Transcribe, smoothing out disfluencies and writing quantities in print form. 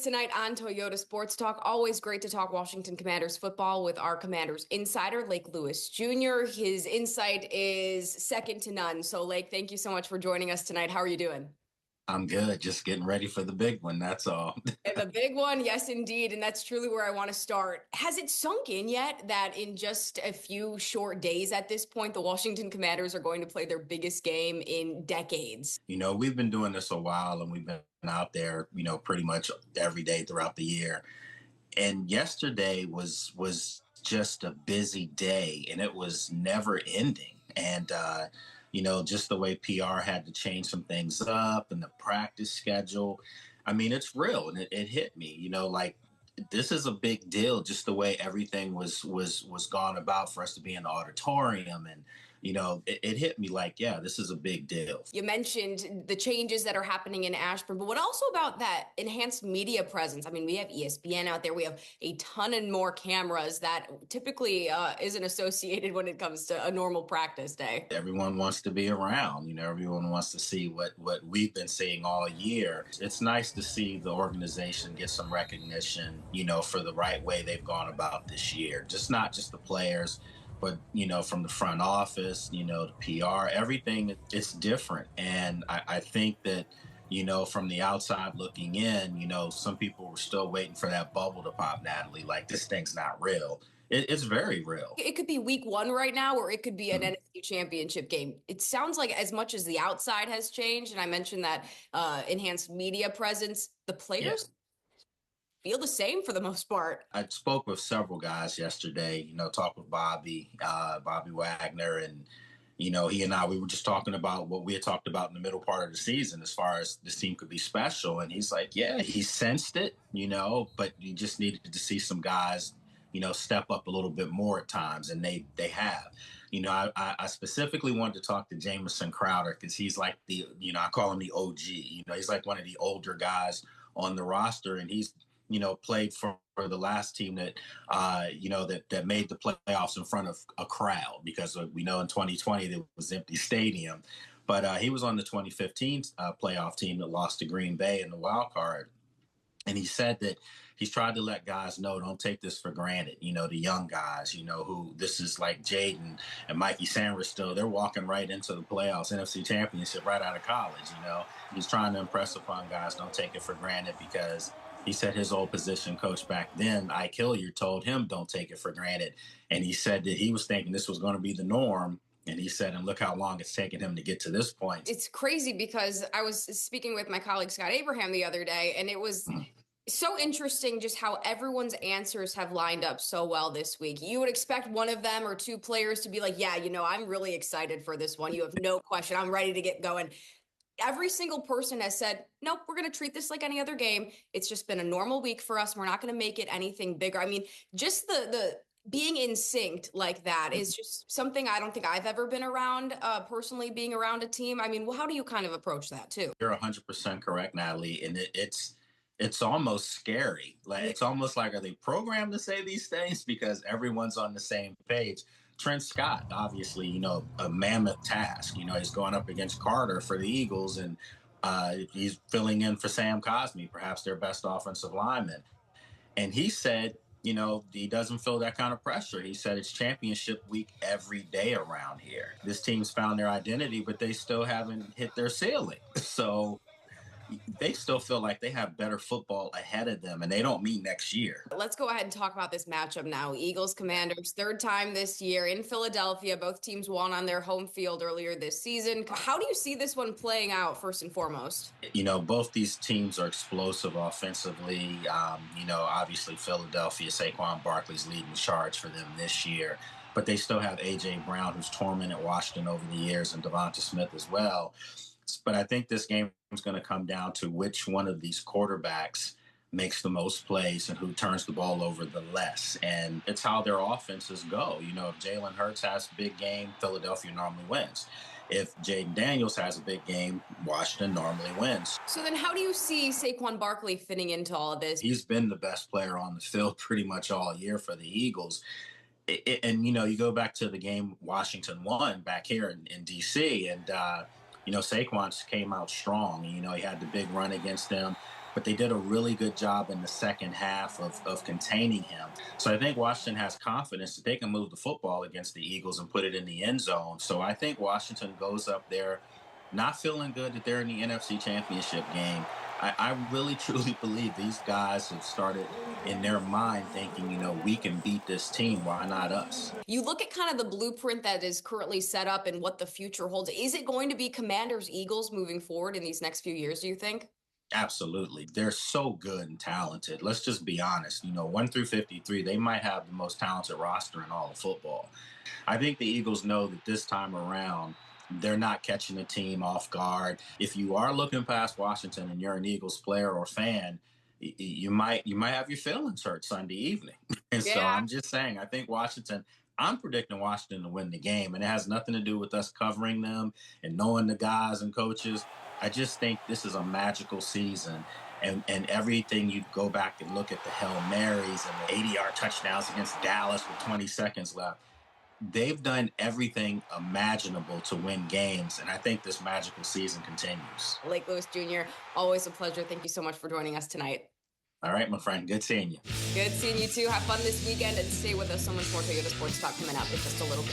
tonight on Toyota Sports Talk. Always great to talk Washington Commanders football with our Commanders insider, Lake Lewis Jr. His insight is second to none. So, Lake, thank you so much for joining us tonight. How are you doing? I'm good. Just getting ready for the big one. That's all. And the big one, yes, indeed. And that's truly where I want to start. Has it sunk in yet that in just a few short days at this point, the Washington Commanders are going to play their biggest game in decades? We've been doing this a while and we've been out there, pretty much every day throughout the year. And yesterday was just a busy day and it was never ending. And, just the way PR had to change some things up and the practice schedule. I mean, it's real and it hit me, like this is a big deal, just the way everything was gone about for us to be in the auditorium. And, it hit me like, yeah, this is a big deal. You mentioned the changes that are happening in Ashburn, but what also about that enhanced media presence? I mean, we have ESPN out there. We have a ton and more cameras that typically isn't associated when it comes to a normal practice day. Everyone wants to be around, everyone wants to see what we've been seeing all year. It's nice to see the organization get some recognition, for the right way they've gone about this year. Just not just the players, but, from the front office, the PR, everything, it's different. And I think that, from the outside looking in, some people were still waiting for that bubble to pop, Natalie, like this thing's not real. It's very real. It could be week one right now, or it could be an NFC Championship game. It sounds like as much as the outside has changed, and I mentioned that enhanced media presence, the players feel the same for the most part. I spoke with several guys yesterday, talked with Bobby Wagner, and, he and I, we were just talking about what we had talked about in the middle part of the season as far as this team could be special. And he's like, yeah, he sensed it, but you just needed to see some guys, step up a little bit more at times. And they have. I specifically wanted to talk to Jamison Crowder because he's like I call him the OG. He's like one of the older guys on the roster, and he's played for the last team that, that made the playoffs in front of a crowd, because we know in 2020 there was empty stadium. But he was on the 2015 playoff team that lost to Green Bay in the wild card. And he said that he's tried to let guys know, don't take this for granted. The young guys, who this is like Jaden and Mikey Sanders still, they're walking right into the playoffs, NFC Championship right out of college. He's trying to impress upon guys, don't take it for granted, because he said his old position coach back then, Ike Hilliard, told him don't take it for granted. And he said that he was thinking this was going to be the norm. And he said, and look how long it's taken him to get to this point. It's crazy because I was speaking with my colleague Scott Abraham the other day, and it was so interesting just how everyone's answers have lined up so well this week. You would expect one of them or two players to be like, yeah, I'm really excited for this one. You have no question. I'm ready to get going. Every single person has said, nope, we're going to treat this like any other game. It's just been a normal week for us. We're not going to make it anything bigger. I mean, just the being in sync like that is just something I don't think I've ever been around, personally being around a team. I mean, well, how do you kind of approach that too? You're 100% correct, Natalie. And it's almost scary. Like, it's almost like, are they programmed to say these things? Because everyone's on the same page. Trent Scott, obviously, a mammoth task. He's going up against Carter for the Eagles, and he's filling in for Sam Cosmi, perhaps their best offensive lineman. And he said, he doesn't feel that kind of pressure. He said it's championship week every day around here. This team's found their identity, but they still haven't hit their ceiling. So they still feel like they have better football ahead of them, and they don't mean next year. Let's go ahead and talk about this matchup now. Eagles Commanders, third time this year in Philadelphia. Both teams won on their home field earlier this season. How do you see this one playing out, first and foremost? Both these teams are explosive offensively. Obviously Philadelphia, Saquon Barkley's leading the charge for them this year. But they still have A.J. Brown, who's tormented Washington over the years, and Devonta Smith as well. But I think this game is going to come down to which one of these quarterbacks makes the most plays and who turns the ball over the less. And it's how their offenses go. If Jalen Hurts has a big game, Philadelphia normally wins. If Jaden Daniels has a big game, Washington normally wins. So then how do you see Saquon Barkley fitting into all of this? He's been the best player on the field pretty much all year for the Eagles. And you go back to the game Washington won back here in D.C., and Saquon came out strong. He had the big run against them. but they did a really good job in the second half of containing him. So I think Washington has confidence that they can move the football against the Eagles and put it in the end zone. So I think Washington goes up there not feeling good that they're in the NFC Championship game. I really truly believe these guys have started in their mind thinking, we can beat this team. Why not us? You look at kind of the blueprint that is currently set up and what the future holds. Is it going to be Commanders Eagles moving forward in these next few years, do you think? Absolutely. They're so good and talented. Let's just be honest. 1 through 53, they might have the most talented roster in all of football. I think the Eagles know that this time around, they're not catching the team off guard. If you are looking past Washington and you're an Eagles player or fan, you might have your feelings hurt Sunday evening. And so Yeah. I'm just saying, I'm predicting Washington to win the game, and it has nothing to do with us covering them and knowing the guys and coaches. I just think this is a magical season. And everything, you go back and look at the Hail Marys and the 80-yard touchdowns against Dallas with 20 seconds left. They've done everything imaginable to win games, and I think this magical season continues. Lake Lewis Jr., always a pleasure. Thank you so much for joining us tonight. All right, my friend. Good seeing you. Good seeing you too. Have fun this weekend and stay with us. So much more Toyota Sports Talk coming up in just a little bit.